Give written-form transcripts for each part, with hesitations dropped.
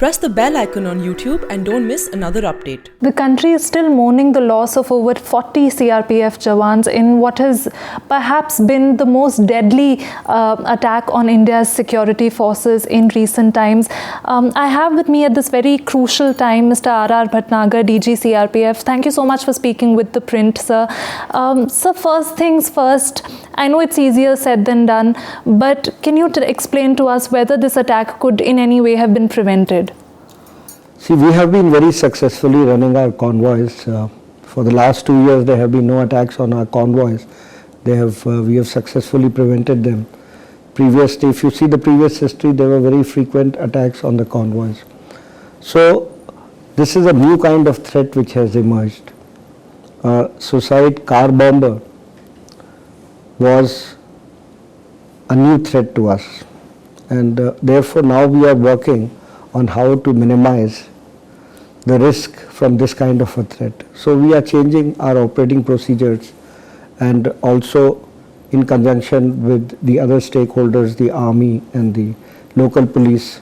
Press the bell icon on YouTube and don't miss another update. The country is still mourning the loss of over 40 CRPF Jawans in what has perhaps been the most deadly attack on India's security forces in recent times. I have with me at this very crucial time Mr. R.R. Bhatnagar, DG CRPF. Thank you so much for speaking with ThePrint, sir. So first things first, I know it's easier said than done, but can you explain to us whether this attack could in any way have been prevented? See, we have been very successfully running our convoys. For the last 2 years, there have been no attacks on our convoys. We have successfully prevented them. Previously, if you see the previous history, there were very frequent attacks on the convoys. So, this is a new kind of threat which has emerged. Suicide car bomber was a new threat to us, and therefore now we are working on how to minimize the risk from this kind of a threat. So we are changing our operating procedures, and also in conjunction with the other stakeholders, the army and the local police,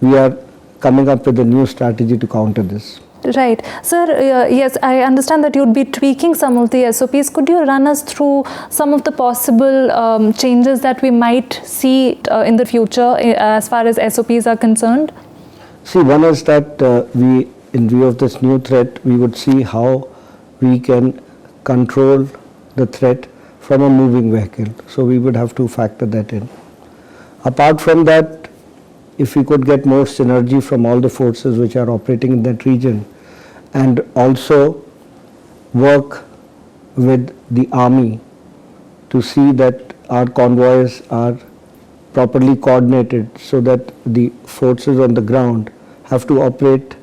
we are coming up with a new strategy to counter this. Right. Sir, yes, I understand that you'd be tweaking some of the SOPs. Could you run us through some of the possible changes that we might see in the future as far as SOPs are concerned? See, one is that in view of this new threat, we would see how we can control the threat from a moving vehicle. So we would have to factor that in. Apart from that, if we could get more synergy from all the forces which are operating in that region, and also work with the army to see that our convoys are properly coordinated, so that the forces on the ground have to operate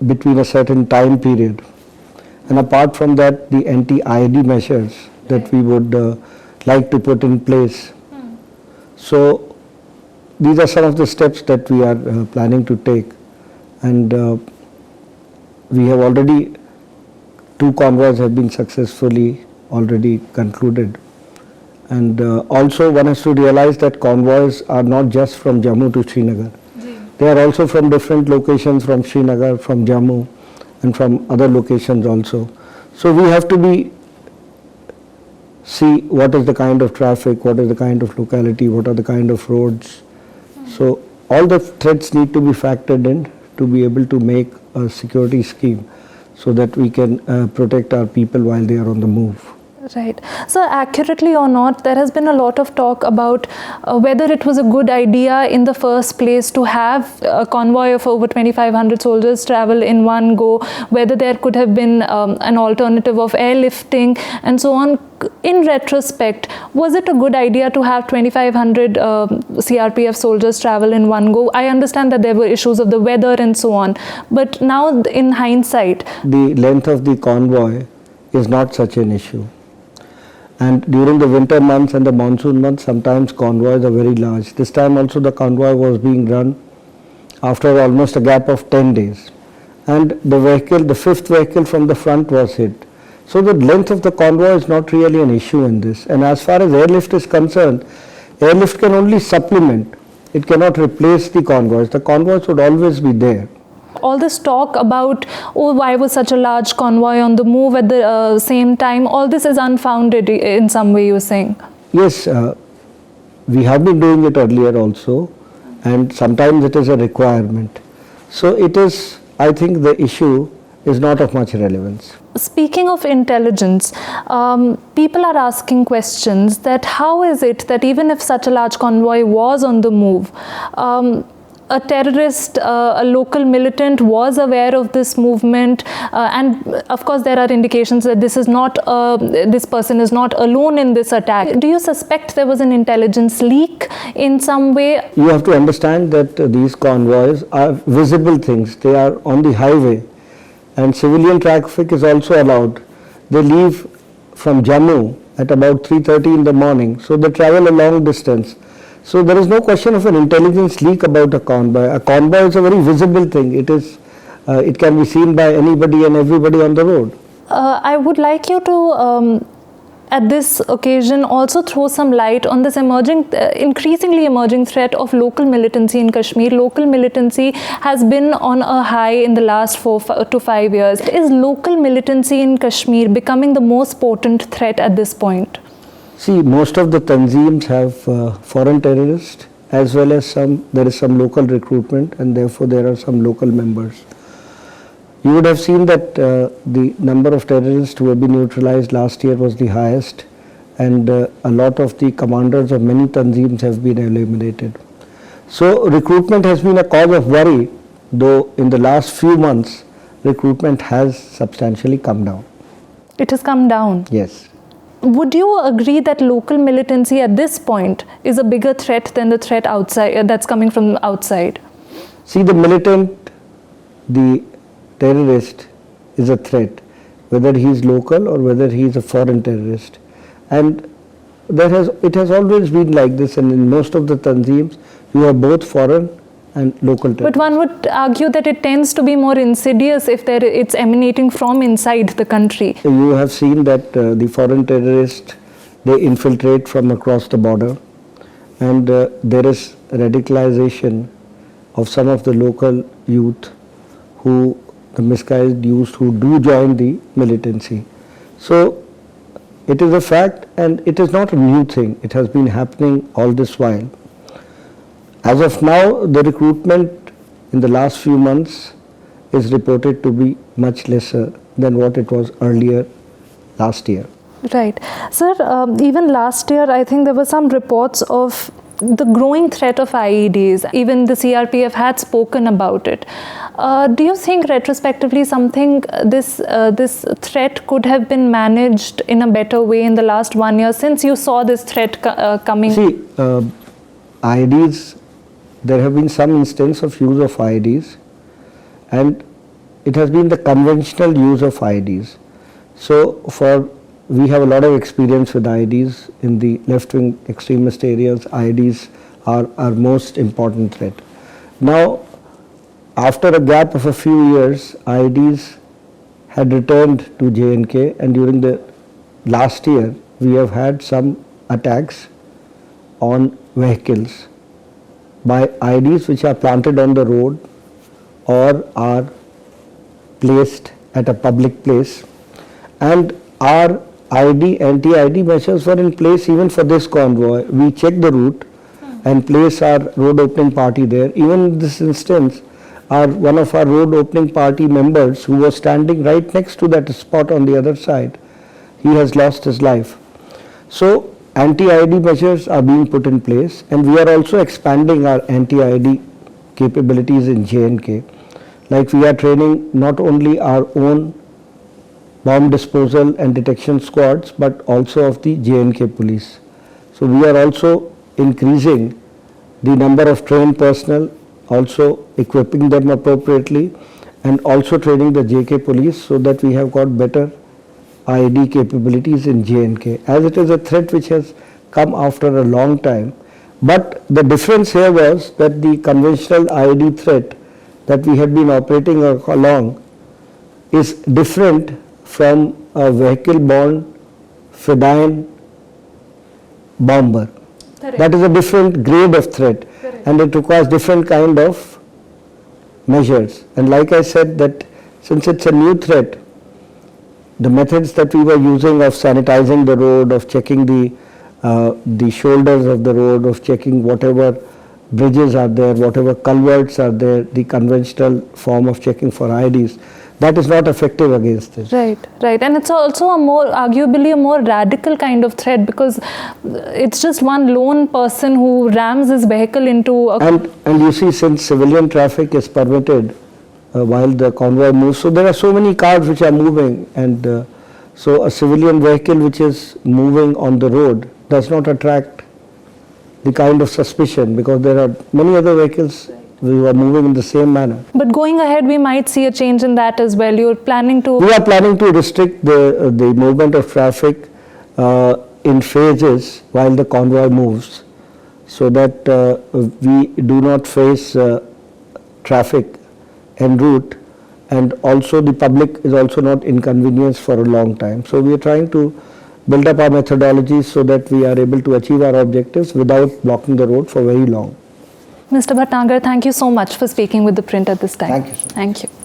between a certain time period. And apart from that, the anti-IED measures that we would like to put in place. So these are some of the steps that we are planning to take, and we have already, 2 convoys have been successfully already concluded. And also one has to realize that convoys are not just from Jammu to Srinagar. They are also from different locations, from Srinagar, from Jammu, and from other locations also. So we have to see what is the kind of traffic, what is the kind of locality, what are the kind of roads. So all the threats need to be factored in to be able to make a security scheme so that we can protect our people while they are on the move. Right. So accurately or not, there has been a lot of talk about whether it was a good idea in the first place to have a convoy of over 2,500 soldiers travel in one go, whether there could have been an alternative of airlifting and so on. In retrospect, was it a good idea to have 2,500 CRPF soldiers travel in one go? I understand that there were issues of the weather and so on, but now in hindsight, the length of the convoy is not such an issue. And during the winter months and the monsoon months, sometimes convoys are very large. This time also the convoy was being run after almost a gap of 10 days. And the vehicle, the 5th vehicle from the front was hit. So the length of the convoy is not really an issue in this. And as far as airlift is concerned, airlift can only supplement. It cannot replace the convoys. The convoys would always be there. All this talk about, oh, why was such a large convoy on the move at the same time, all this is unfounded in some way, you're saying? Yes, we have been doing it earlier also, and sometimes it is a requirement. So it is, I think the issue is not of much relevance. Speaking of intelligence, people are asking questions that how is it that even if such a large convoy was on the move, a terrorist, a local militant was aware of this movement, and of course there are indications that this person is not alone in this attack. Do you suspect there was an intelligence leak in some way? You have to understand that these convoys are visible things. They are on the highway, and civilian traffic is also allowed. They leave from Jammu at about 3:30 in the morning, so they travel a long distance. So there is no question of an intelligence leak about a convoy. A convoy is a very visible thing. It can be seen by anybody and everybody on the road. I would like you to at this occasion also throw some light on this increasingly emerging threat of local militancy in Kashmir. Local militancy has been on a high in the last 4 to 5 years. Is local militancy in Kashmir becoming the most potent threat at this point? See, most of the tanzeems have foreign terrorists, as well as there is some local recruitment, and therefore there are some local members. You would have seen that the number of terrorists who have been neutralized last year was the highest, and a lot of the commanders of many tanzeems have been eliminated. So recruitment has been a cause of worry, though in the last few months recruitment has substantially come down. It has come down? Yes. Would you agree that local militancy at this point is a bigger threat than the threat outside that's coming from outside? See, the militant, the terrorist is a threat, whether he is local or whether he is a foreign terrorist. And it has always been like this, and in most of the tanzeems, you have both foreign and local terrorists. But one would argue that it tends to be more insidious if it's emanating from inside the country. You have seen that the foreign terrorists, they infiltrate from across the border, and there is radicalization of some of the local youth the misguided youth who do join the militancy. So it is a fact, and it is not a new thing. It has been happening all this while. As of now, the recruitment in the last few months is reported to be much lesser than what it was earlier last year. Right. Sir, even last year, I think there were some reports of the growing threat of IEDs. Even the CRPF had spoken about it. Do you think retrospectively this threat could have been managed in a better way in the last 1 year since you saw this threat coming? See, IEDs, there have been some instance of use of IEDs, and it has been the conventional use of IEDs. So we have a lot of experience with IEDs in the left-wing extremist areas. IEDs are our most important threat. Now, after a gap of a few years, IEDs had returned to J&K, and during the last year, we have had some attacks on vehicles by IEDs which are planted on the road or are placed at a public place, and our anti-IED measures were in place even for this convoy. We check the route and place our road opening party there. Even in this instance, one of our road opening party members who was standing right next to that spot on the other side, he has lost his life. So anti-IED measures are being put in place, and we are also expanding our anti-IED capabilities in J&K. Like, we are training not only our own bomb disposal and detection squads, but also of the J&K police. So we are also increasing the number of trained personnel, also equipping them appropriately, and also training the JK police so that we have got better IED capabilities in J&K, as it is a threat which has come after a long time. But the difference here was that the conventional IED threat that we had been operating along is different from a vehicle-borne Fedayeen bomber. Correct. That is a different grade of threat. Correct. And it requires different kind of measures. And like I said, that since it's a new threat, the methods that we were using of sanitizing the road, of checking the shoulders of the road, of checking whatever bridges are there, whatever culverts are there, the conventional form of checking for IEDs, that is not effective against this. Right. And it's also arguably a more radical kind of threat, because it's just one lone person who rams his vehicle into a... And you see, since civilian traffic is permitted while the convoy moves, so there are so many cars which are moving, and so a civilian vehicle which is moving on the road does not attract the kind of suspicion, because there are many other vehicles who are moving in the same manner. But going ahead, we might see a change in that as well. You're planning to... We are planning to restrict the movement of traffic in phases while the convoy moves, so that we do not face traffic en route, and also the public is also not inconvenienced for a long time. So we are trying to build up our methodologies so that we are able to achieve our objectives without blocking the road for very long. Mr. Bhatnagar, thank you so much for speaking with The Print at this time. Thank you, sir. Thank you.